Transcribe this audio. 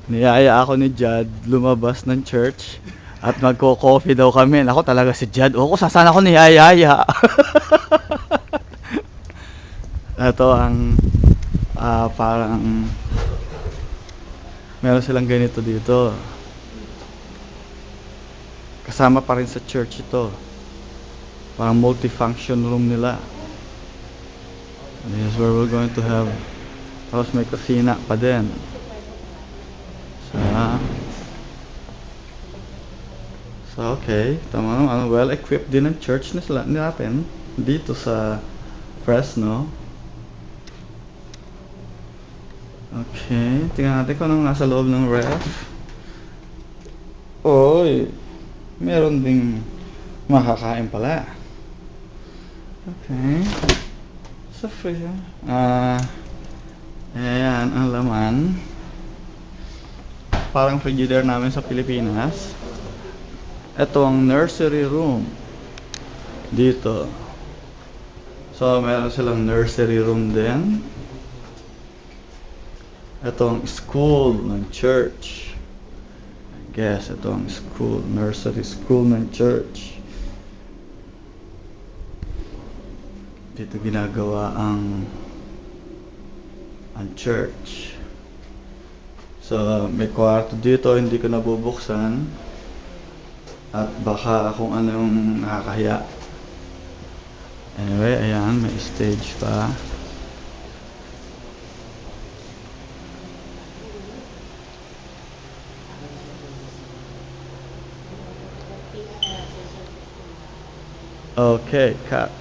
Niyaya ako ni Jad lumabas ng church at magko-coffee daw kami. Ako talaga si Jad. O kung saan ako niyayaya. Ito ang parang meron silang ganito dito. Kasama pa rin sa church ito. Parang multifunction room nila. This is where we're going to have. Tapos may kusina pa din. So okay, tama naman. Well-equipped din ang church natin dito sa Fresno. Okay, tingnan natin kung anong nasa loob ng ref. Oy, meron ding makakain pala. Okay. Sa freezer. Ayan ang laman. Parang frigidaire namin sa Pilipinas. Ito ang nursery room dito. So, meron silang nursery room din. Ito ang school ng church. I guess ito ang school, nursery school ng church. Dito ginagawa ang church. So, may kwarto dito, hindi ko nabubuksan. At baka kung anong nakakahiya. Anyway, ayan, may stage pa. Okay, cut.